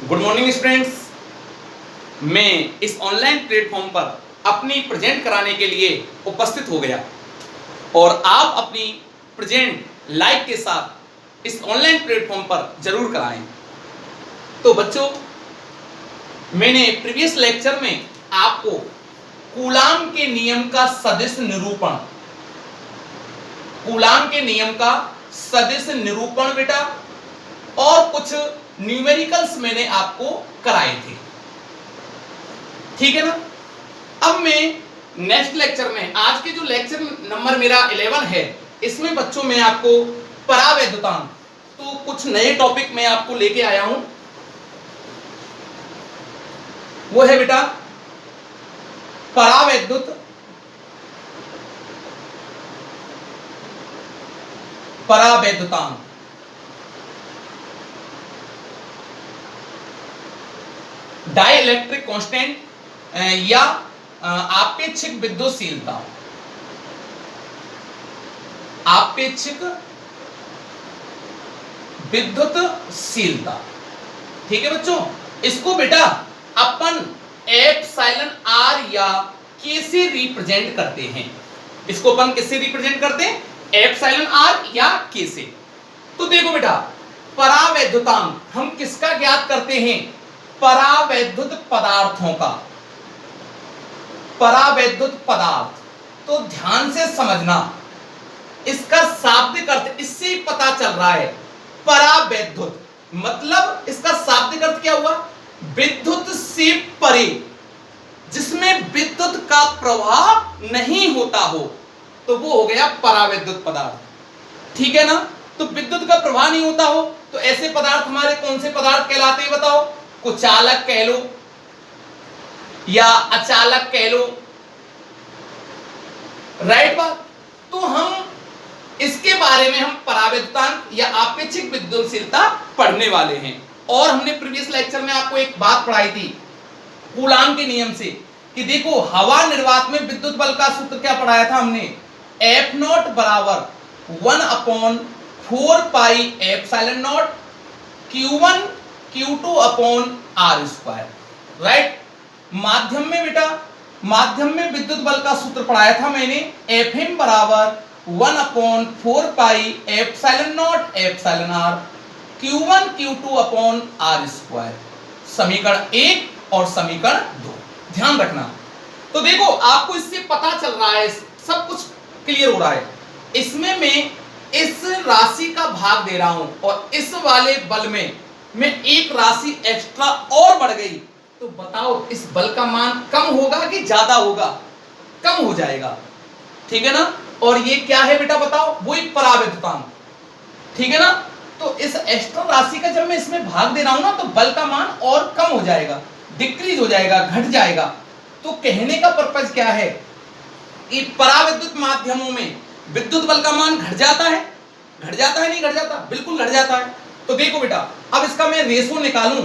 Good morning students. मैं इस online platform पर अपनी प्रेजेंट कराने के लिए उपस्थित हो गया और आप अपनी प्रेजेंट लाइक के साथ इस ऑनलाइन प्लेटफॉर्म पर जरूर कराएं। तो बच्चों, मैंने प्रीवियस लेक्चर में आपको कूलाम के नियम का सदिश निरूपण, कूलाम के नियम का सदिश निरूपण बेटा और कुछ न्यूमेरिकल्स मैंने आपको कराए थे, ठीक है ना। अब मैं नेक्स्ट लेक्चर में, आज के जो लेक्चर नंबर मेरा 11 है, इसमें बच्चों मैं आपको परावैद्युतांक, तो कुछ नए टॉपिक मैं आपको लेके आया हूं। वो है बेटा परावैद्युत परावैद्युतांक। डाइलेक्ट्रिक कांस्टेंट या आपेक्षिक विद्युतशीलता, आपेक्षिक विद्युतशीलता, ठीक है बच्चों। इसको बेटा अपन एप्सिलॉन आर या के से रिप्रेजेंट करते हैं। इसको अपन किससे रिप्रेजेंट करते हैं? एप्सिलॉन आर या के से। तो देखो बेटा, परावैद्युतांक हम किसका ज्ञात करते हैं? परावैद्युत पदार्थों का, परावैद्युत पदार्थ। तो ध्यान से समझना, इसका शाब्दिक अर्थ इससे ही पता चल रहा है। परावैद्युत मतलब इसका शाब्दिक अर्थ क्या हुआ? विद्युत से परे, जिसमें विद्युत का प्रवाह नहीं होता हो, तो वो हो गया परावैद्युत पदार्थ, ठीक है ना। तो विद्युत का प्रवाह नहीं होता हो तो ऐसे पदार्थ हमारे कौन से पदार्थ कहलाते हैं बताओ? कुचालक कह लो या अचालक कह लो, राइट बात। तो हम इसके बारे में हम परावैद्युतांक या आपेक्षिक विद्युतशीलता पढ़ने वाले हैं। और हमने प्रीवियस लेक्चर में आपको एक बात पढ़ाई थी कूलाम के नियम से कि देखो, हवा निर्वात में विद्युत बल का सूत्र क्या पढ़ाया था हमने? एफ नॉट बराबर 1/4 pi epsilon naught Q1 Q2 upon r square, right. माध्यम में बेटा, माध्यम में विद्युत बल का सूत्र पढ़ाया था मैंने, Fm बराबर 1/4 pi epsilon naught epsilon r Q1 Q2 upon r square. समीकरण 1 और समीकरण 2 ध्यान रखना। तो देखो, आपको इससे पता चल रहा है, सब कुछ क्लियर हो रहा है। इसमें मैं इस राशि का भाग दे रहा हूं और इस वाले बल में मैं एक राशि एक्स्ट्रा और बढ़ गई, तो बताओ इस बल का मान कम होगा कि ज्यादा होगा? कम हो जाएगा, ठीक है ना। और ये क्या है बेटा बताओ? वही परावैद्युतांक, ठीक है ना। तो इस एक्स्ट्रा राशि का जब मैं इसमें भाग दे रहा हूं ना, तो बल का मान और कम हो जाएगा, डिक्रीज हो जाएगा, घट जाएगा। तो कहने का पर्पज क्या है कि परावैद्युत माध्यमों में विद्युत बल का मान घट जाता है। घट जाता है नहीं घट जाता? बिल्कुल घट जाता है। तो देखो बेटा, अब इसका मैं रेशो निकालूं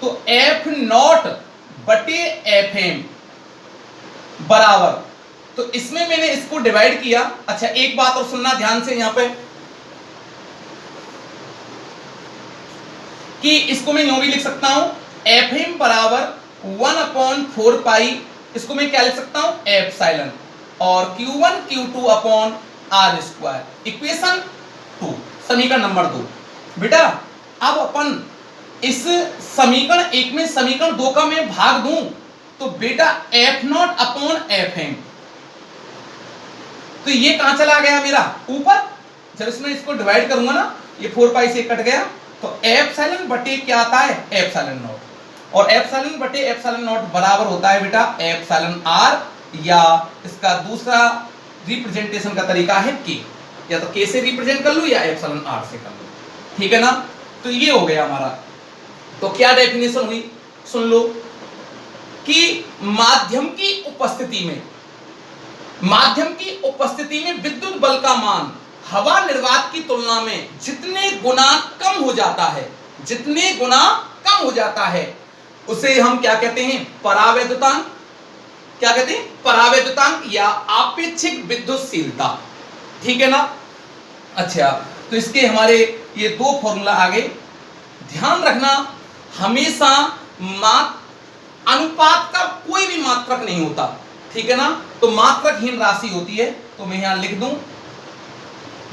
तो एफ नॉट बटे एफ एम बराबर, तो इसमें मैंने इसको डिवाइड किया। अच्छा, एक बात और सुनना ध्यान से यहां पे, कि इसको मैं यूं भी लिख सकता हूं, एफ एम बराबर 1/4 पाई, इसको मैं क्या लिख सकता हूं? एप्सिलॉन, और Q1 Q2 upon r square. Equation 2, समीकरण नंबर 2। बेटा अब अपन इस समीकरण 1 में समीकरण 2 का मैं भाग दूं तो बेटा F naught upon F M, तो ये कहां चला गया मेरा? ऊपर। जब इसमें इसको डिवाइड करूंगा ना, ये 4 पाई से कट गया, तो एप्सिलॉन बटे क्या आता है? एप्सिलॉन नॉट, और एप्सिलॉन बटे एप्सिलॉन नॉट बराबर होता है बेटा एप्सिलॉन आर, या इसका दूसरा रिप्रेजेंटेशन का तरीका है के, या तो के से रिप्रेजेंट कर लूं या एप्सिलॉन आर से कर लूं, ठीक है ना। तो ये हो गया हमारा। तो क्या डेफिनेशन हुई सुन लो, कि माध्यम की उपस्थिति में, माध्यम की उपस्थिति में विद्युत बल का मान हवा निर्वात की तुलना में जितने गुना कम हो जाता है, जितने गुना कम हो जाता है, उसे हम क्या कहते हैं? परावैद्युतांक। क्या कहते हैं? परावैद्युतांक या आपेक्षिक विद्युतशीलता, ठीक है ना। अच्छा, तो इसके हमारे ये दो फॉर्मूला आ गए। ध्यान रखना, हमेशा अनुपात का कोई भी मात्रक नहीं होता, ठीक है ना। तो मात्रकहीन राशि होती है, तो मैं यहां लिख दूं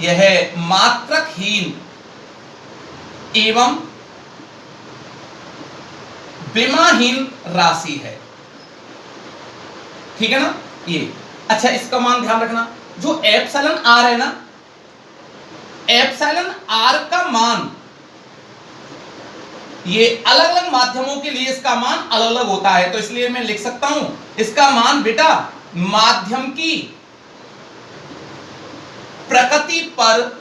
यह मात्रकहीन एवं विमाहीन राशि है, ठीक है ना ये। अच्छा, इसका मान ध्यान रखना, जो एप्सिलॉन आर है ना, एप्सिलॉन आर का मान ये अलग अलग माध्यमों के लिए इसका मान अलग अलग होता है, तो इसलिए मैं लिख सकता हूं इसका मान बेटा माध्यम की प्रकृति पर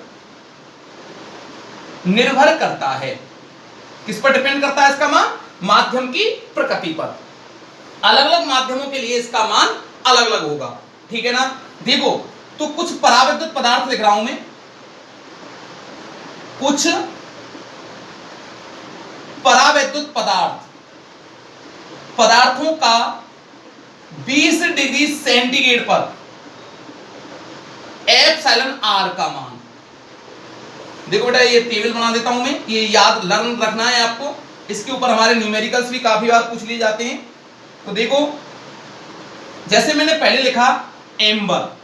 निर्भर करता है। किस पर डिपेंड करता है इसका मान? माध्यम की प्रकृति पर। अलग अलग माध्यमों के लिए इसका मान अलग अलग होगा, ठीक है ना। देखो, तो कुछ परावैद्युत पदार्थ लिख रहा हूं मैं, कुछ परावैद्युत पदार्थों का 20 डिग्री सेंटीग्रेड पर एप्सिलॉन आर का मान। देखो बेटा, ये टेबल बना देता हूं मैं, ये याद लर्न रखना है आपको। इसके ऊपर हमारे न्यूमेरिकल्स भी काफी बार पूछ लिए जाते हैं। तो देखो, जैसे मैंने पहले लिखा एम्बर,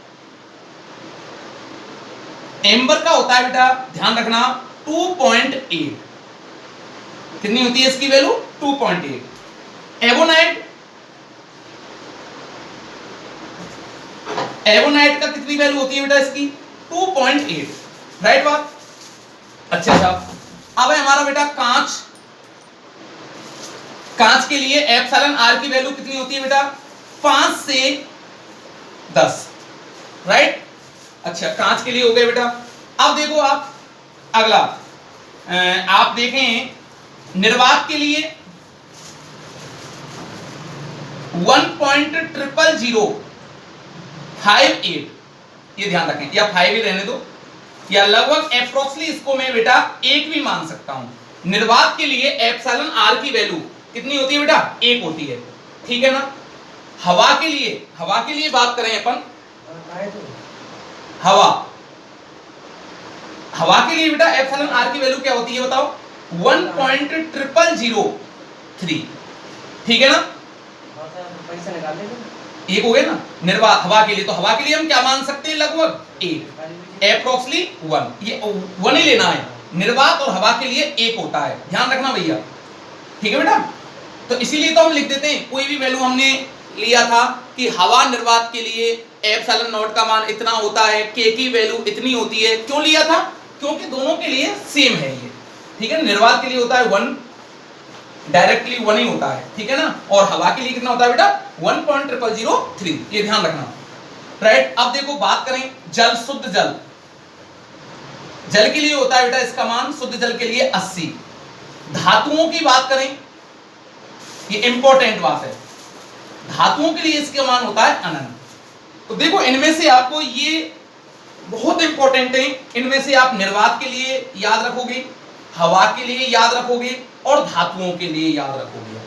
एम्बर का होता है बेटा, ध्यान रखना 2.8, कितनी होती है इसकी वैल्यू? 2.8। एवोनाइट का कितनी वैल्यू होती है बेटा इसकी? 2.8, राइट बात। अच्छा साहब, अब है हमारा बेटा कांच। कांच के लिए एप्सिलॉन आर की वैल्यू कितनी होती है बेटा? 5 से 10, राइट। अच्छा, कांच के लिए हो गए बेटा। अब देखो आप अगला, आप देखें निर्वात के लिए 1.0058, ये ध्यान रखें, या 5 ही रहने दो, या लगभग अप्रोक्सीमेटली इसको मैं बेटा 1 भी मान सकता हूं। निर्वात के लिए एप्सिलॉन आर की वैल्यू कितनी होती है बेटा? 1 होती है, ठीक है ना। हवा के लिए बात करें अपन, हवा के लिए बेटा एप्सिलॉन आर की वैल्यू क्या होती है बताओ? 1.0003, ठीक है ना। एक हो गया ना निर्वात हवा के लिए। तो हवा के लिए हम क्या मान सकते हैं? लगभग 1, अप्रोक्सीमेटली 1, ये 1 ही लेना है। निर्वात और हवा के लिए 1 होता है, ध्यान रखना भैया, ठीक है बेटा। तो इसीलिए तो हम लिख देते हैं, कोई भी वैल्यू हमने लिया था कि हवा निर्वात के लिए एप्सिलॉन नॉट का मान इतना होता है, के की वैल्यू इतनी होती है। क्यों लिया था? क्योंकि दोनों के लिए सेम है ये, ठीक है। निर्वात के लिए होता है 1, डायरेक्टली 1 ही होता है, ठीक है ना। और हवा के लिए कितना होता है बेटा? 1.0003, ये ध्यान रखना, राइट। अब देखो बात करें जल, शुद्ध जल। जल के लिए होता है बेटा इसका मान, शुद्ध जल के लिए 80। धातुओं की बात करें, ये इंपॉर्टेंट बात है, धातुओं के लिए इसका मान होता है अनंत। तो देखो, इनमें से आपको ये बहुत इंपॉर्टेंट है, इनमें से आप निर्वात के लिए याद रखोगे, हवा के लिए याद रखोगे और धातुओं के लिए याद रखोगे,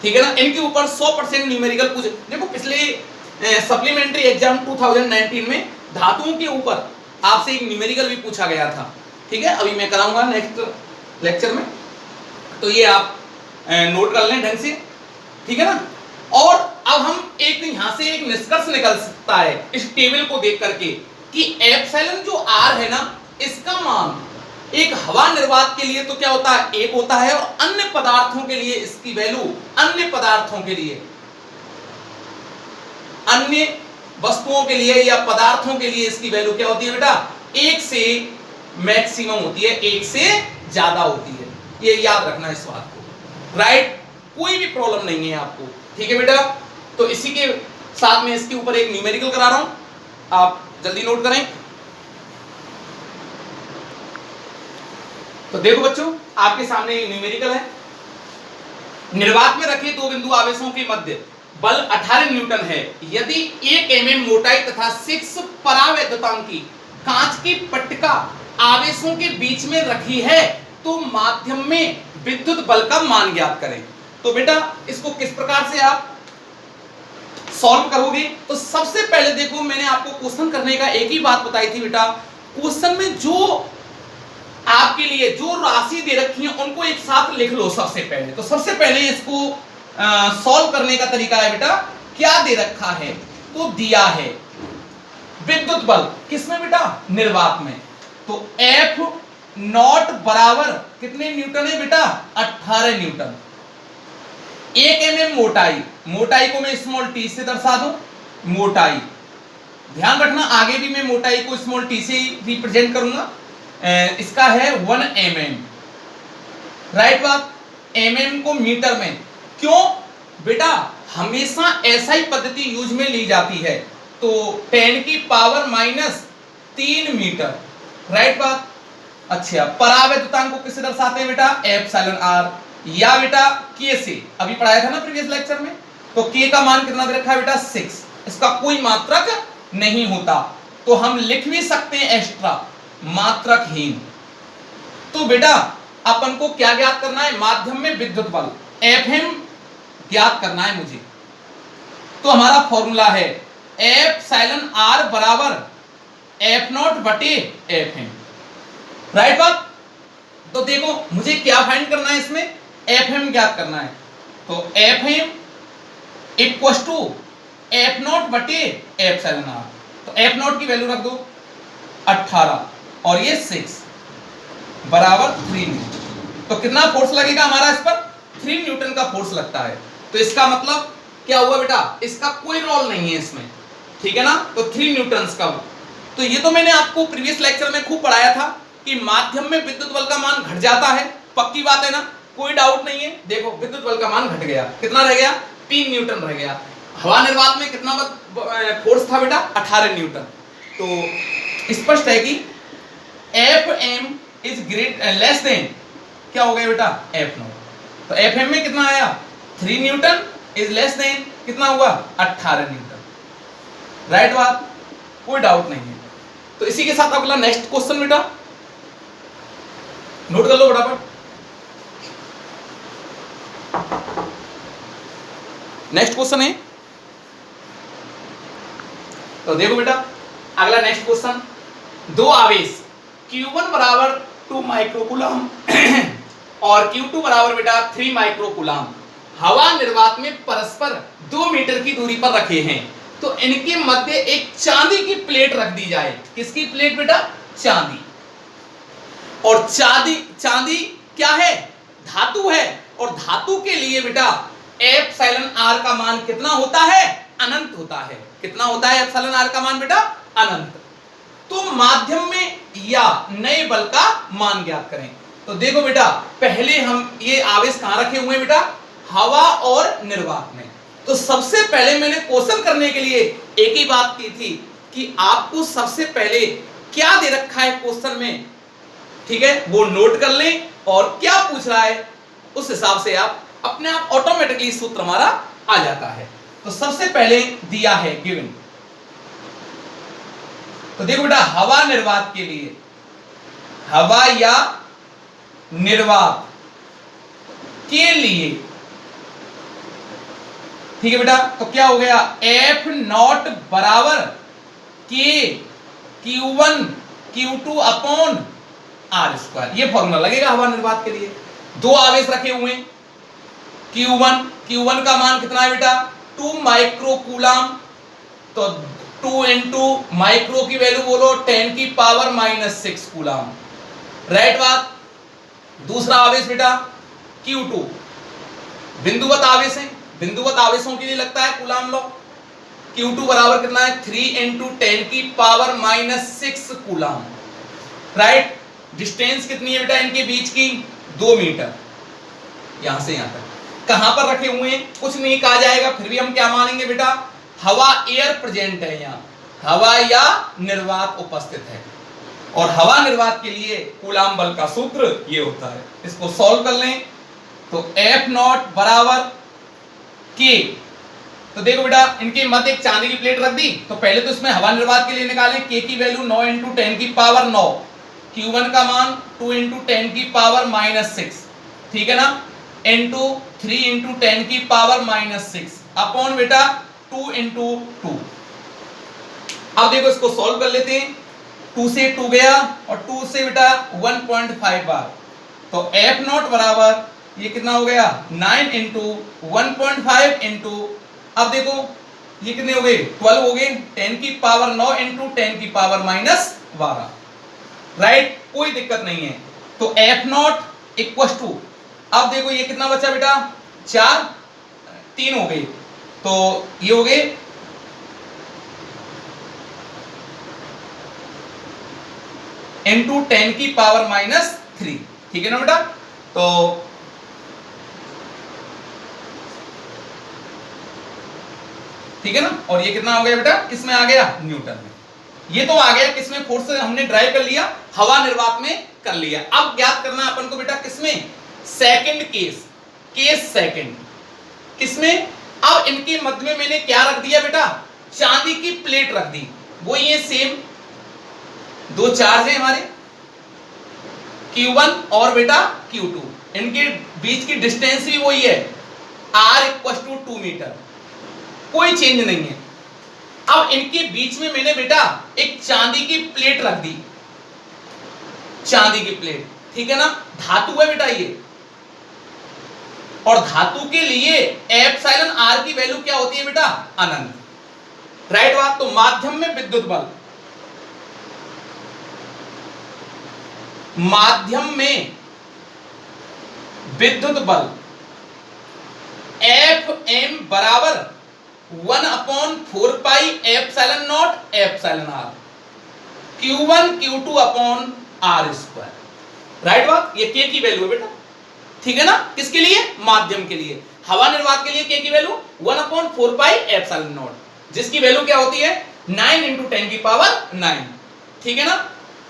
ठीक है ना। इनके ऊपर 100% न्यूमेरिकल पूछे। देखो, पिछले सप्लीमेंट्री एग्जाम 2019 में धातुओं के ऊपर आपसे एक न्यूमेरिकल भी पूछा गया था, ठीक है। अभी मैं कराऊंगा नेक्स्ट लेक्चर में, तो ये आप नोट कर लें ढंग से, ठीक है ना। और अब हम एक यहां से एक निष्कर्ष निकल सकता है इस टेबल को देख करके कि एप्सिलॉन जो आर है ना, इसका मान एक हवा निर्वात के लिए तो क्या होता है? 1 होता है, और अन्य पदार्थों के लिए इसकी वैल्यू, अन्य पदार्थों के लिए, अन्य वस्तुओं के लिए या पदार्थों के लिए इसकी वैल्यू क्या होती है बेटा? 1 से मैक्सिमम होती है, 1 से ज्यादा होती है। ये याद रखना इस बात को, राइट। कोई भी प्रॉब्लम नहीं है आपको, ठीक है बेटा। तो इसी के साथ में इसके ऊपर एक न्यूमेरिकल करा रहा हूं, आप जल्दी नोट करें। तो देखो बच्चों, आपके सामने ये न्यूमेरिकल है। निर्वात में रखे 2 बिंदु आवेशों के मध्य बल 18 न्यूटन है। यदि 1 mm मोटाई तथा 6 परावैद्युतांकी कांच की पट्टिका आवेशों के बीच में रखी है, तो माध्यम में विद्युत बल का मान ज्ञात करें। तो बेटा, इसको किस प्रकार से आप सॉल्व करोगे? तो सबसे पहले देखो, मैंने आपको क्वेश्चन करने का एक ही बात बताई थी बेटा, क्वेश्चन में जो आपके लिए जो राशि दे रखी है उनको एक साथ लिख लो सबसे पहले। तो सबसे पहले इसको सॉल्व करने का तरीका है बेटा, क्या दे रखा है, तो दिया है विद्युत बल किसमें बेटा, निर्वात में। तो F नॉट बराबर कितने न्यूटन है बेटा, 18 न्यूटन। 1 mm मोटाई, मोटाई को मैं स्मॉल टी से दर्शा दूं, मोटाई ध्यान रखना आगे भी मैं मोटाई को स्मॉल टी से रिप्रेजेंट करूंगा। इसका है 1 mm, राइट बात, mm को मीटर में। क्यों बेटा, हमेशा ऐसा ही पद्धति यूज में ली जाती है। तो 10 की पावर -3 मीटर, राइट बात। अच्छा, परावैद्युतांक को किससे दर्शाते हैं बेटा, एप्सिलॉन आर, या बेटा के से, अभी पढ़ाया था ना प्रीवियस लेक्चर में। तो के का मान कितना दे रखा है बेटा, 6, इसका कोई मात्रक नहीं होता, तो हम लिख भी सकते हैं एक्स्ट्रा, मात्रकहीन। तो बेटा अपन को क्या ज्ञात करना है, माध्यम में विद्युत बल Fm ज्ञात करना है मुझे। तो हमारा फॉर्मूला है एप्सिलॉन आर बराबर F0 बटे Fm, राइट बात। तो देखो मुझे क्या फाइंड करना है, इसमें Fm ज्ञात करना है। तो Fm इक्वल टू F0 बटे एप्सिलॉन आर। तो F0 की वैल्यू रख दो 18 और ये 6 बराबर 3 न्यूटन। तो कितना फोर्स लगेगा हमारा इस पर, 3 न्यूटन का फोर्स लगता है। तो इसका मतलब क्या हुआ बेटा, इसका कोई रोल नहीं है इसमें, ठीक है ना। तो 3 न्यूटन का। तो ये तो मैंने आपको प्रीवियस लेक्चर में खूब पढ़ाया था कि माध्यम में विद्युत बल का मान घट जाता है, पक्की बात है ना, कोई डाउट नहीं है। देखो विद्युत बल का मान घट गया, कितना रह गया, 3 न्यूटन रह गया। हवा निर्वात में कितना फोर्स था बेटा, 18 न्यूटन। तो स्पष्ट है कि Fm इज लेस देन क्या हो गया बेटा, F0। तो Fm में कितना आया, 3 न्यूटन इज लेस देन कितना हुआ, 18 न्यूटन, राइट बात, कोई डाउट नहीं है। तो इसी के साथ अगला नेक्स्ट क्वेश्चन बेटा नोट कर लो फटाफट। नेक्स्ट क्वेश्चन है, तो देखो बेटा अगला नेक्स्ट क्वेश्चन, दो आवेश Q1 बराबर 2 माइक्रोकूलम और Q2 बराबर बेटा 3 माइक्रोकूलम हवा निर्वात में परस्पर 2 मीटर की दूरी पर रखे हैं। तो इनके मध्य एक चांदी की प्लेट रख दी जाए। किसकी प्लेट बेटा, चांदी। और चांदी क्या है, धातु है। और धातु के लिए बेटा एप्सिलॉन आर का मान कितना होता है, अनंत होता है। कितना होता है एप्सिलॉन आर का मान बेटा, अनंत। तो माध्यम में या नए बल का मान ज्ञात करें। तो देखो बेटा पहले हम ये आवेश कहां रखे हुए हैं बेटा, हवा और निर्वात में। तो सबसे पहले मैंने क्वेश्चन करने के लिए एक ही बात की थी कि आपको सबसे पहले क्या दे रखा है क्वेश्चन में, ठीक है, वो नोट कर लें और क्या पूछ रहा है उस हिसाब से आप अपने आप ऑटोमेटिकली सूत्र हमारा आ जाता है। तो सबसे पहले दिया है गिवन। तो देखो बेटा हवा निर्वात के लिए, हवा या निर्वात के लिए, ठीक है बेटा, तो क्या हो गया, F0 बराबर K Q1 Q2 upon R²। ये फॉर्मूला लगेगा हवा निर्वात के लिए। दो आवेश रखे हुए हैं, Q1 का मान कितना है बेटा, 2 माइक्रोकूलम। तो 2 इंटू माइक्रो की वैल्यू बोलो 10 की पावर -6 कूलम, राइट बात। दूसरा आवेश बेटा Q2, बिंदुवत आवेश है, बिंदुवत आवेशों के लिए लगता है कूलम लॉ। Q2 बराबर कितना है, 3 इंटू 10 की पावर -6 कूलम, राइट। डिस्टेंस कितनी है बेटा इनके बीच की, 2 मीटर, यहां से यहां तक। कहां पर रखे हुए हैं कुछ नहीं कहा जाएगा, फिर भी हम क्या मानेंगे बेटा, हवा एयर प्रेजेंट है यहाँ, हवा या निर्वात उपस्थित है। और हवा निर्वात के लिए कूलम बल का सूत्र ये होता है। इसको सॉल्व कर लें तो F0 बराबर K। तो देखो बेटा इनके मध्य एक चांदी की प्लेट रख दी। तो पहले तो इसमें हवा निर्वात के लिए निकालें, K की वैल्यू 9 इंटू 10 की पावर 9, Q1 का मान 2 इंटू 10 की पावर -6, ठीक है ना, इंटू 3 इंटू 10 की पावर -6 अपॉन बेटा 2 इंटू 2। अब देखो इसको सॉल्व कर लेते हैं। 2 से 2 गया और 2 से बेटा 1.5 बार, तो एफ नॉट बराबर ये कितना हो गया 9 इंटू 1.5 इंटू, अब देखो ये कितने हो गए 12 हो गए, 10 की पावर 9 इंटू 10 की पावर -12, राइट, कोई दिक्कत नहीं है। तो एफ नॉट इक्वल टू, अब देखो ये कितना बचा बेटा 4, 3 हो गए, तो ये हो गए इंटू 10 की पावर -3, ठीक है ना बेटा। तो ठीक है ना, और ये कितना हो गया बेटा, किसमें आ गया न्यूटन में। ये तो आ गया किसमें, फोर्स हमने ड्राइव कर लिया, हवा निर्वात में कर लिया। अब ज्ञात करना अपन को बेटा किसमें, सेकंड केस, केस सेकंड किसमें। अब इनके मध्य में मैंने क्या रख दिया बेटा, चांदी की प्लेट रख दी, वो ये सेम दो चार्ज है हमारे Q1 और बेटा Q2, इनके बीच की डिस्टेंस भी वही है R = 2 मीटर, कोई चेंज नहीं है। अब इनके बीच में मैंने बेटा एक चांदी की प्लेट रख दी, चांदी की प्लेट, ठीक है ना, धातु है बेटा ये, और धातु के लिए एप्सिलॉन R की वैल्यू क्या होती है बेटा, अनंत, राइट बात। तो माध्यम में विद्युत बल, माध्यम में विद्युत बल Fm बराबर 1/4 pi epsilon naught epsilon R Q1 Q2 upon R square, right बात। ये K की वैल्यू है बेटा, ठीक है ना, किसके लिए, माध्यम के लिए। हवा निर्वात के लिए K की वैल्यू 1/4 पाई एप्सिलॉन नॉट, जिसकी वैल्यू क्या होती है 9 इंटू 10 की पावर 9, ठीक है ना।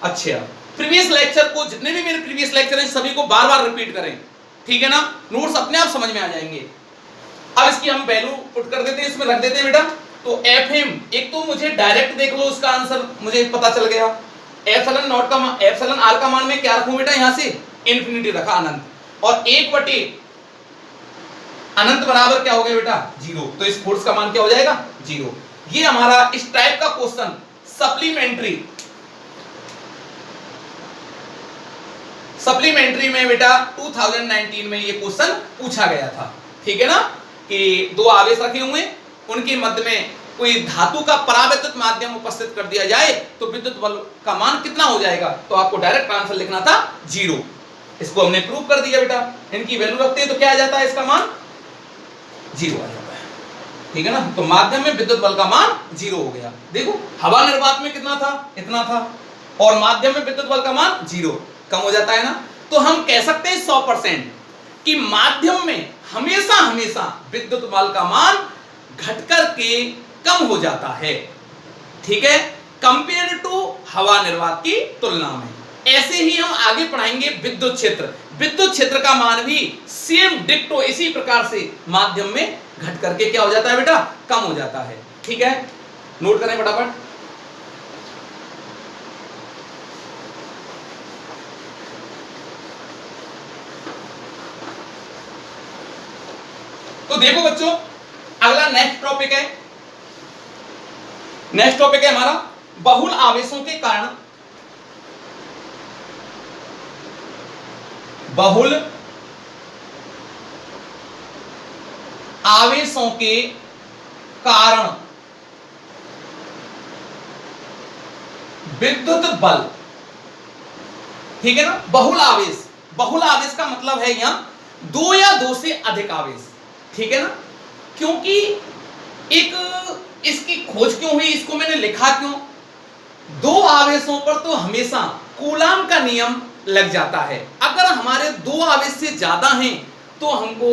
अच्छा, प्रीवियस लेक्चर को, जितने भी मेरे प्रीवियस लेक्चर हैं सभी को बार बार रिपीट करें, ठीक है ना, नोट्स अपने आप समझ में आ जाएंगे। अब इसकी हम वैल्यू पुट कर देते हैं, इसमें रख देते हैं बेटा। तो Fm, एक तो मुझे डायरेक्ट देख लो, उसका आंसर मुझे पता चल गया। एप्सिलॉन नॉट का मान, एप्सिलॉन R का मान मैं क्या रखूं बेटा, यहां से इन्फिनिटी रखा, अनंत, और 1/, अनंत बराबर क्या हो गया बेटा 0, तो इस फोर्स का मान क्या हो जाएगा 0। ये हमारा इस टाइप का क्वेश्चन सप्लीमेंट्री में बेटा 2019 में ये क्वेश्चन पूछा गया था, ठीक है ना, कि दो आवेश रखे हुए, उनके मध्य में कोई धातु का परावैद्युत माध्यम उपस्थित कर दिया जाए तो विद्युत बल का मान कितना हो जाएगा, तो आपको डायरेक्ट आंसर लिखना था 0। इसको हमने प्रूव कर दिया बेटा, इनकी वैल्यू रखते हैं तो क्या आ जाता है, इसका मान 0 आ जाता है, ठीक है ना। तो माध्यम में विद्युत बल का मान 0 हो गया। देखो हवा निर्वात में कितना था, इतना था, और माध्यम में विद्युत बल का मान 0, कम हो जाता है ना। तो हम कह सकते हैं 100% कि माध्यम में हमेशा हमेशा विद्युत बल का मान घटकर के कम हो जाता है, ठीक है, कंपेयर टू हवा निर्वात की तुलना में। ऐसे ही हम आगे पढ़ाएंगे विद्युत क्षेत्र, विद्युत क्षेत्र का मान भी सेम डिक्टो इसी प्रकार से माध्यम में घट करके क्या हो जाता है बेटा, कम हो जाता है, ठीक है। नोट करें फटाफट। तो देखो बच्चों, अगला नेक्स्ट टॉपिक है, नेक्स्ट टॉपिक है हमारा बहुल आवेशों के कारण, बहुल आवेशों के कारण विद्युत बल, ठीक है ना। बहुल आवेश, बहुल आवेश का मतलब है यहां 2 या 2 से अधिक आवेश, ठीक है ना। क्योंकि एक इसकी खोज क्यों हुई, इसको मैंने लिखा क्यों, 2 आवेशों पर तो हमेशा कूलाम का नियम लग जाता है। अगर हमारे 2 आवेश से ज्यादा हैं तो हमको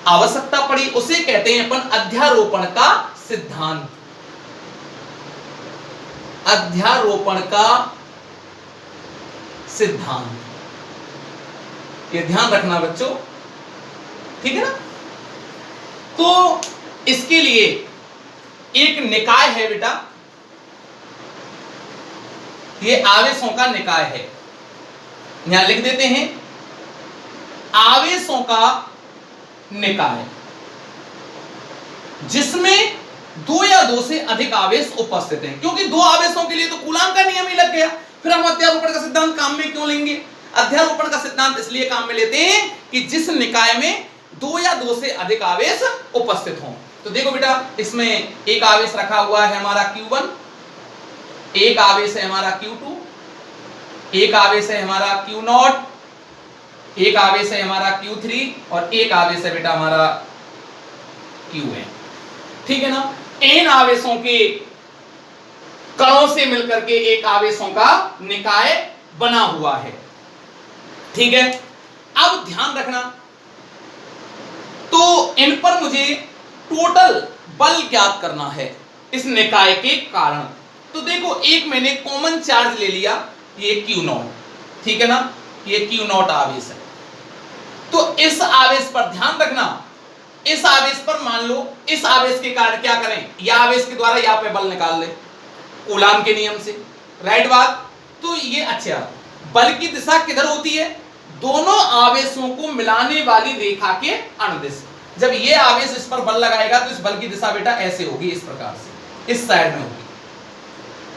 आवश्यकता पड़ी, उसे कहते हैं अपन अध्यारोपण का सिद्धांत, अध्यारोपण का सिद्धांत, ये ध्यान रखना बच्चों, ठीक है ना। तो इसके लिए एक निकाय है बेटा, ये आवेशों का निकाय है, यहां लिख देते हैं आवेशों का निकाय, जिसमें दो या दो से अधिक आवेश उपस्थित हैं, क्योंकि दो आवेशों के लिए तो कूलाम का नियम ही लग गया, फिर हम अध्यारोपण का सिद्धांत काम में क्यों लेंगे? अध्यारोपण का सिद्धांत इसलिए काम में लेते हैं कि जिस निकाय में दो या दो से अधिक आवेश उपस्थित हों। तो देखो बेटा, इसमें एक आवेश रखा हुआ है हमारा Q1, एक आवेश है हमारा Q2, एक आवेश है हमारा Q0, एक आवेश है हमारा Q3 और एक आवेश है बेटा हमारा Qn। ठीक है ना? n आवेशों के कणों से मिलकर के एक आवेशों का निकाय बना हुआ है। ठीक है, अब ध्यान रखना, तो इन पर मुझे टोटल बल ज्ञात करना है इस निकाय के कारण। तो देखो, एक मैंने कॉमन चार्ज ले लिया, ये Q0, ठीक है ना, ये Q0 आवेश है। तो इस आवेश पर ध्यान रखना, इस आवेश पर मान लो इस आवेश के कारण क्या करें, या आवेश के द्वारा यहाँ पे बल निकाल ले कूलाम के नियम से, राइट बात। तो ये अच्छा, बल की दिशा किधर होती है? दोनों आवेशों को मिलाने वाली रेखा के अनुदिश। जब ये आवेश इस पर बल लगाएगा तो इस बल की दिशा बेटा ऐसे होगी, इस प्रकार से, इस साइड में होगी।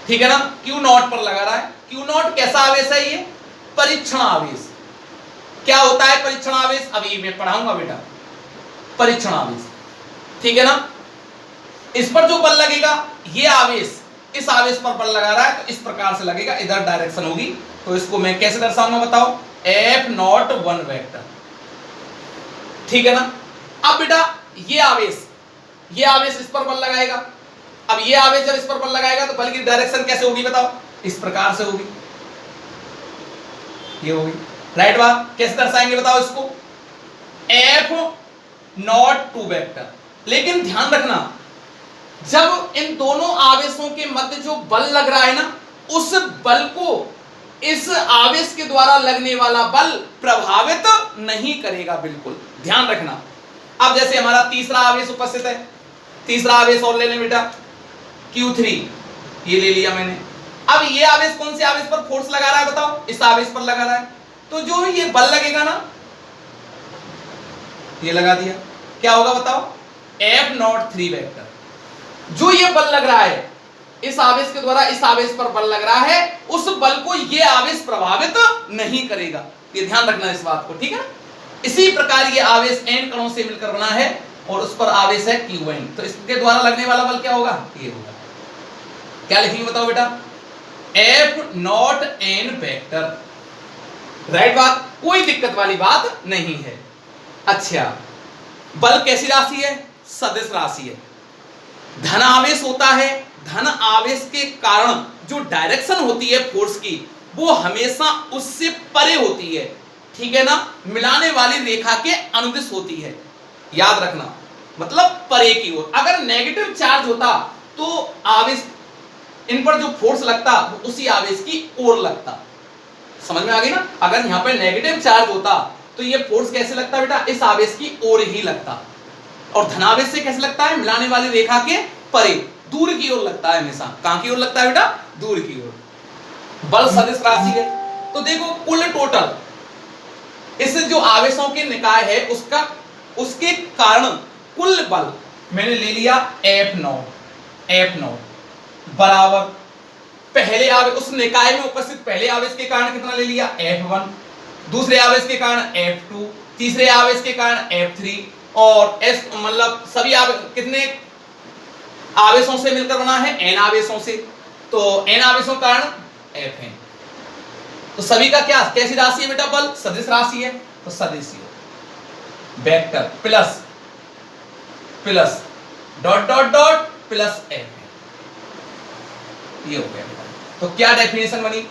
ठीक है ना? Q0 पर लगा रहा है। Q0 कैसा आवेश है? ये परीक्षण आवेश। क्या होता है परीक्षण आवेश? अभी मैं पढ़ाऊंगा बेटा, परीक्षण आवेश। ठीक है ना? इस पर जो बल लगेगा, ये आवेश इस आवेश पर बल लगा रहा है तो इस प्रकार से लगेगा, इधर डायरेक्शन होगी। तो इसको मैं कैसे दर्शाऊंगा बताओ? F01 vector. ठीक है ना? अब बेटा ये आवेश इस पर बल लगाएगा। अब ये आवेश जब इस पर बल लगाएगा तो बल की डायरेक्शन कैसे होगी बताओ? इस प्रकार से होगी, ये होगी, राइट बात। कैसे दर्शाएंगे बताओ इसको? F02 vector. लेकिन ध्यान रखना, जब इन दोनों आवेशों के मध्य जो बल लग रहा है ना, उस बल को इस आवेश के द्वारा लगने वाला बल प्रभावित नहीं करेगा, बिल्कुल ध्यान रखना। अब जैसे हमारा तीसरा आवेश उपस्थित है, तीसरा आवेश और ले लें बेटा, Q3, ये ले लिया मैंने। अब ये आवेश कौन से आवेश पर फोर्स लगा रहा है बताओ? इस आवेश पर लगा रहा है। तो जो ये बल लगेगा ना, ये लगा दिया, क्या होगा बताओ? F03 vector. जो ये बल लग रहा है इस आवेश के द्वारा इस आवेश पर बल लग रहा है, उस बल को ये आवेश प्रभावित नहीं करेगा। ये ध्यान रखना इस बात को, ठीक है ना? इसी प्रकार ये आवेश n कणों से मिलकर बना है और उस पर आवेश है Qn। तो इसके द्वारा लगने वाला बल क्या होगा? ये होगा। क्या लिखेंगे बताओ बेटा? F0n वेक्टर, राइट बात, कोई दिक्कत वाली बात नहीं है। अच्छा, बल कैसी राशि है? सदिश राशि है। धन आवेश होता है, धन आवेश के कारण जो डायरेक्शन होती है फोर्स की, वो हमेशा उससे परे होती है, ठीक है ना? मिलाने वाली रेखा के अनुदिश होती है, याद रखना, मतलब परे की ओर। अगर नेगेटिव चार्ज होता तो आवेश, इन पर जो फोर्स लगता वो उसी आवेश की ओर लगता। समझ में आ गई ना? अगर यहाँ पे नेगेटिव चार्ज होता तो ये फोर्स कैसे लगता बेटा? इस आवेश की ओर ही लगता। और धनावेश से कैसे लगता है? मिलाने वाली रेखा के परे, दूर की ओर लगता है हमेशा। कहां की ओर लगता है बेटा? दूर की ओर। बल सदिश राशि है। तो देखो, कुल टोटल इस जो आवेशों के निकाय है उसके कारण कुल बल मैंने ले लिया F0 बराबर पहले आवेश, उस निकाय में उपस्थित पहले आवेश के कारण कितना ले लिया? F1, दूसरे आवेश के कारण F2, तीसरे आवेश के कारण F3 और S, मतलब सभी कितने आवेशों से मिलकर बना है? n आवेशों से। तो n आवेशों के कारण F है। तो सभी का क्या, कैसी राशि है बेटा? बल सदिश राशि है। तो सदिश vector plus plus dot dot dot plus F है, ये हो गया। तो क्या डेफिनेशन बनी?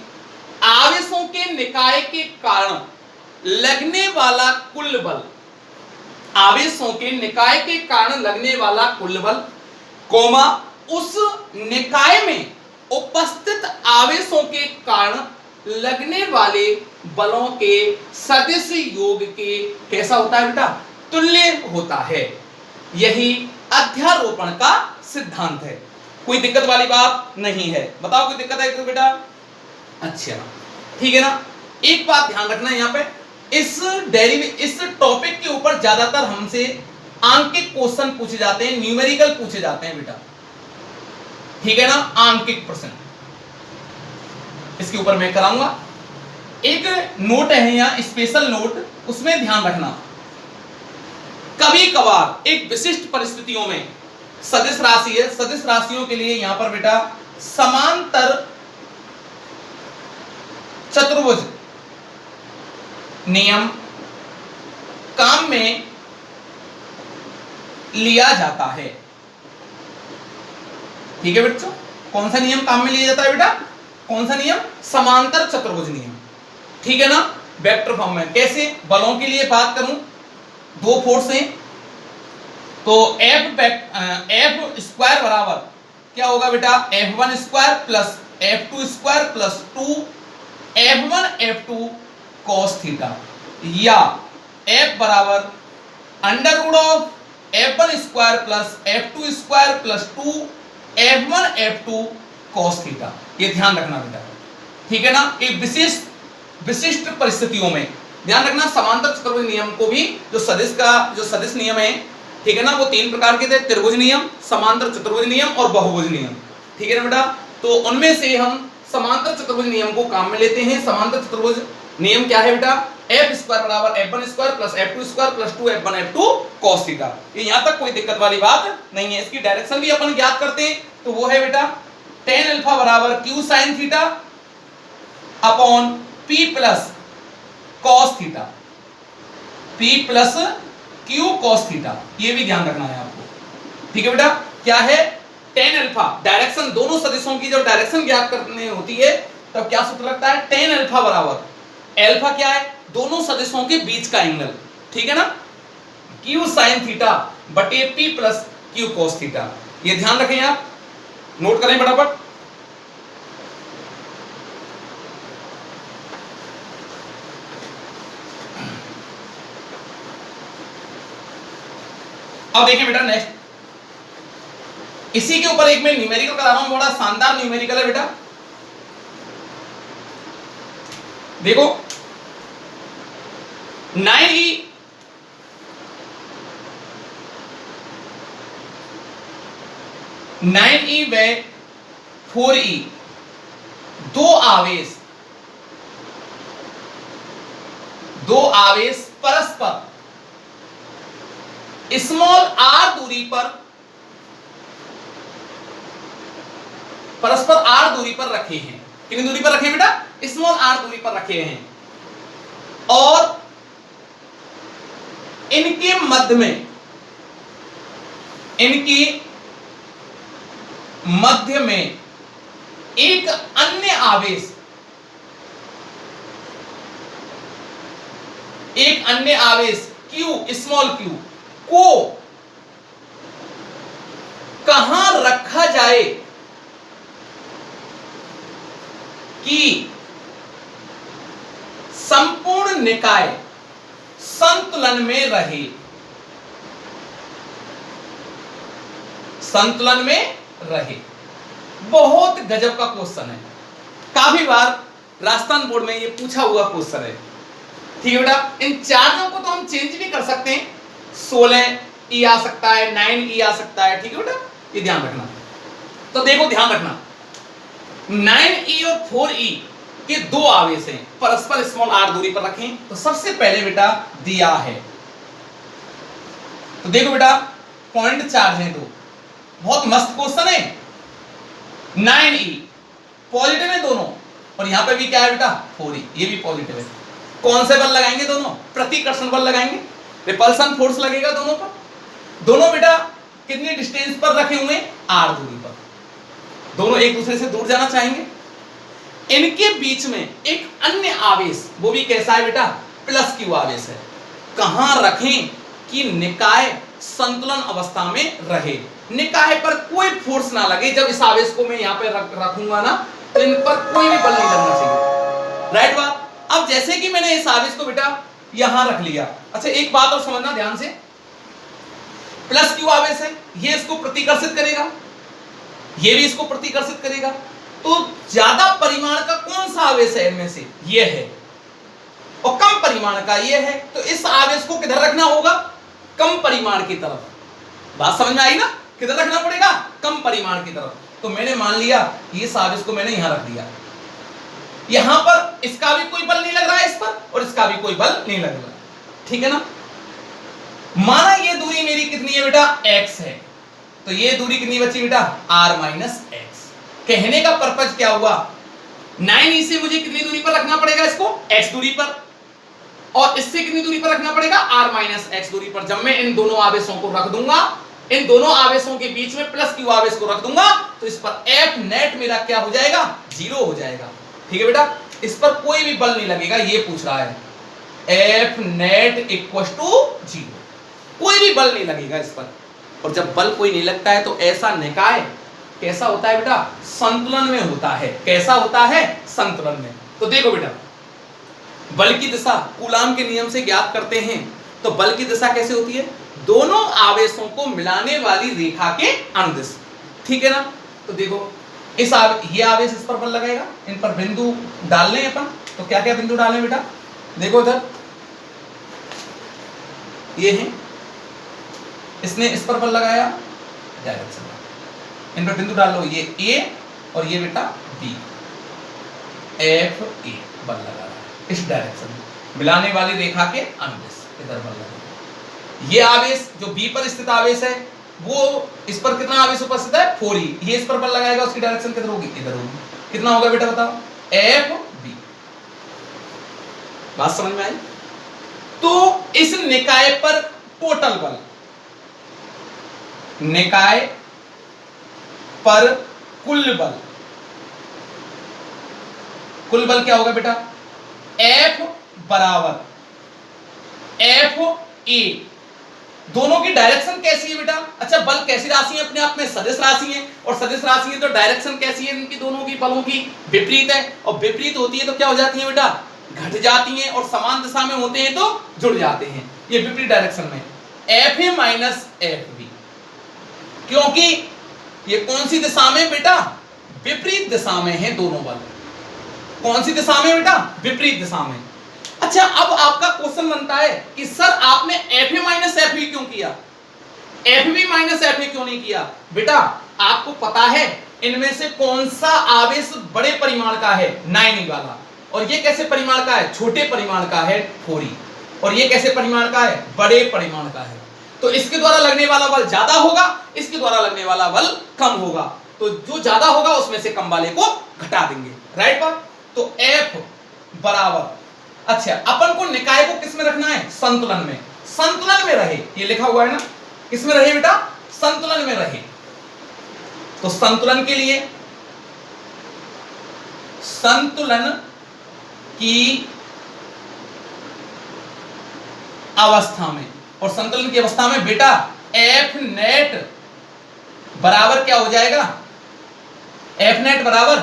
आवेशों के निकाय के कारण लगने वाला कुल बल, आवेशों के निकाय के कारण लगने वाला कुल बल, कोमा उस निकाय में उपस्थित आवेशों के कारण लगने वाले बलों के सदिश योग के कैसा होता है बेटा? तुल्य होता है। यही अध्यारोपण का सिद्धांत है। कोई दिक्कत वाली बात नहीं है। बताओ कोई दिक्कत है तो बेटा? अच्छा, ठीक है ना? एक बात ध्यान रखना यहाँ पे, इस टॉपिक के ऊपर ज्यादातर हमसे आंकिक क्वेश्चन पूछे जाते हैं, न्यूमेरिकल पूछे जाते हैं बेटा। ठीक है ना, आंकिक प्रश्न इसके ऊपर मैं कराऊंगा। एक नोट है यहाँ स्पेशल नोट, उसमें ध्यान रखना कभी कभार एक विशिष्ट परिस्थितियों में सदिश राशि है, सदिश राशियों के लिए यहां पर बेटा समांतर चतुर्भुज नियम काम में लिया जाता है। ठीक है बच्चों, कौन सा नियम काम में लिया जाता है बेटा, कौन सा नियम, समांतर चतुर्भुज नियम। ठीक है ना, वेक्टर फॉर्म में। कैसे, बलों के लिए बात करूं, दो फोर्स हैं तो एफ स्क्वायर बराबर क्या होगा बेटा, F1 square plus F2 square plus 2 F1 F2 cos theta, या F बराबर under root of F1 square plus F2 square plus 2 F1 F2 cos theta. ये ध्यान रखना बेटा, ठीक है ना। एक विशिष्ट परिस्थितियों में ध्यान रखना, समांतर चतुर्भुज नियम को भी जो सदिश नियम है, ठीक है ना, वो तीन प्रकार के थे, त्रिभुज नियम, समांतर चतुर्भुज नियम और बहुभुज नियम। ठीक है ना बेटा, तो उनमें से हम समांतर चतुर्भुज नियम को काम में लेते हैं। समांतर चतुर्भुज नियम क्या है बेटा, एफ स्क्वायर बराबर F1 square plus F2 square plus 2 F1 F2 cos theta. ये यहां तक कोई दिक्कत वाली बात नहीं है। इसकी डायरेक्शन भी अपन ज्ञात करते हैं, तो वो है बेटा tan अल्फा बराबर Q sin theta upon P plus cos theta, P plus Q cos theta. ये भी ध्यान रखना है आपको। ठीक है बेटा, क्या है, tan अल्फा, डायरेक्शन, दोनों सदिशों की जब डायरेक्शन ज्ञात करनी होती है तब क्या सूत्र लगता है, tan अल्फा बराबर, अल्फा क्या है, दोनों सदिशों के बीच का एंगल, ठीक है ना, Q sin थीटा बटे P plus Q cos theta. ये ध्यान रखें आप, नोट करें फटाफट। अब देखिए बेटा नेक्स्ट, इसी के ऊपर एक मैं न्यूमेरिकल करा रहा हूं, बड़ा शानदार न्यूमेरिकल है बेटा। देखो 9e व 4e दो आवेश परस्पर स्मॉल r दूरी पर रखे हैं। कितनी दूरी पर रखे बेटा, स्मॉल r दूरी पर रखे हैं, और इनके मध्य में एक अन्य आवेश q, स्मॉल q को कहां रखा जाए कि संपूर्ण निकाय संतुलन में रहे। बहुत गजब का क्वेश्चन है, काफी बार राजस्थान बोर्ड में ये पूछा हुआ क्वेश्चन है। ठीक है बेटा, इन चार्जों को तो हम चेंज भी कर सकते हैं, 16e आ सकता है, 9e आ सकता है। ठीक है बेटा, ये ध्यान रखना। तो देखो ध्यान रखना, 9e और 4e के दो आवेश हैं, परस्पर स्मॉल r दूरी पर रखें। तो सबसे पहले बेटा दिया है, तो देखो बेटा पॉइंट चार्ज है दो, बहुत मस्त क्वेश्चन है। 9e पॉजिटिव है दोनों, और यहां पे भी क्या है बेटा 4e, ये भी पॉजिटिव है। कौन से बल लगाएंगे, दोनों प्रतिकर्षण बल लगाएंगे, रिपल्सन फोर्स लगेगा दोनों पर। दोनों बेटा कितनी डिस्टेंस पर रखे हुए, r दूरी पर, दोनों एक दूसरे से दूर जाना चाहेंगे। इनके बीच में एक अन्य आवेश, वो भी कैसा है बेटा, प्लस q आवेश है। कहां रखें कि निकाय संतुलन अवस्था में रहे, निकाय पर कोई फोर्स ना लगे। जब इस आवेश को मैं यहां पे रखूंगा ना, तो इन पर कोई भी बल नहीं लगना चाहिए, राइट बात। अब जैसे कि मैंने इस आवेश को बेटा यहां रख लिया, अच्छा एक बात और समझना ध्यान से, प्लस q आवेश है, ये इसको प्रतिकर्षित करेगा, ये भी इसको प्रतिकर्षित करेगा। तो ज्यादा परिमाण का कौन सा आवेश है इनमें से, ये है, और कम परिमाण का ये है। तो इस आवेश को किधर रखना होगा, कम परिमाण की तरफ। बात समझ में आई ना, किधर रखना पड़ेगा, कम परिमाण की तरफ। तो मैंने मान लिया कि इस आवेश को मैंने यहां रख दिया, यहां पर इसका भी कोई बल नहीं लग रहा है इस पर, और इसका भी कोई बल नहीं लग रहा, ठीक है ना। माना ये दूरी मेरी कितनी है बेटा, x है, तो ये दूरी कितनी बची बेटा, r माइनस एक्स। कहने का पर्पज क्या हुआ, 9e से मुझे कितनी दूरी पर रखना पड़ेगा इसको, x दूरी पर, और इससे कितनी दूरी पर रखना पड़ेगा, r माइनस एक्स दूरी पर। जब मैं इन दोनों आवेशों को रख दूंगा, इन दोनों आवेशों के बीच में प्लस q आवेश को रख दूंगा, तो इस पर F नेट मेरा क्या हो जाएगा, 0 हो जाएगा, ठीक है बेटा। इस पर कोई भी बल नहीं लगेगा, ये पूछ रहा है, F नेट इक्वल टू 0, कोई भी बल नहीं लगेगा इस पर। और जब बल कोई नहीं लगता है तो ऐसा निकाय कैसा होता है बेटा, संतुलन में होता है। कैसा होता है, संतुलन में। तो देखो बेटा, बल की दिशा कूलाम के नियम से ज्ञात करते हैं, तो बल की दिशा कैसे होती है, दोनों आवेशों को मिलाने वाली रेखा के अनुदिश, ठीक है ना। तो देखो ये आवेश इस पर बल लगाएगा, इन पर बिंदु डाल लें अपन, तो क्या क्या बिंदु डालें बेटा, देखो इधर ये है, इसने इस पर बल लगाया, डायरेक्शन इन पर बिंदु डाल लो, ये A और ये बेटा B, F A बल लगा रहा है इस डायरेक्शन में, मिलाने वाली रेखा के अनुदिश इधर बल लगा। ये आवेश जो B पर स्थित आवेश है, वो इस पर कितना आवेश उपस्थित है, 4e, ये इस पर बल लगाएगा, उसकी डायरेक्शन किधर होगी, इधर होगी। कितना होगा बेटा बताओ, F B। बात समझ में आई। तो इस निकाय पर टोटल बल, निकाय पर कुल बल क्या होगा बेटा, F बराबर F A। दोनों की डायरेक्शन कैसी है बेटा, अच्छा बल कैसी राशि है, अपने आप में सदिश राशि है, और सदिश राशि है तो डायरेक्शन कैसी है, इनकी दोनों की बलों की विपरीत है, और विपरीत होती है तो क्या हो जाती है बेटा, घट जाती हैं, और समान दिशा में होते हैं तो जुड़ जाते हैं, ये विपरीत डायरेक्शन में। Fa माइनस Fb, क्योंकि ये कौन सी दिशा में बेटा, विपरीत दिशा में है दोनों बल। कौन सी दिशा में बेटा, विपरीत दिशा में। अच्छा अब आपका क्वेश्चन बनता है कि सर आपने Fa माइनस Fb क्यों किया, Fb माइनस Fa क्यों नहीं किया। बेटा आपको पता है इनमें से कौन सा आवेश बड़े परिमाण का है, 9e वाला, और ये कैसे परिमाण का है, छोटे परिमाण का है 4e, और ये कैसे परिमाण का है, बड़े परिमाण का है। तो इसके द्वारा लगने वाला बल ज्यादा होगा, इसके द्वारा लगने वाला बल कम होगा, तो जो ज्यादा होगा उसमें से कम वाले को घटा देंगे, राइट बात। तो F बराबर, अच्छा अपन को निकाय को किस में रखना है, संतुलन में, संतुलन में रहे, ये लिखा हुआ है ना, किस में रहे बेटा, संतुलन में रहे। तो संतुलन के लिए, संतुलन की अवस्था में, और संतुलन की अवस्था में बेटा F नेट बराबर क्या हो जाएगा, F नेट बराबर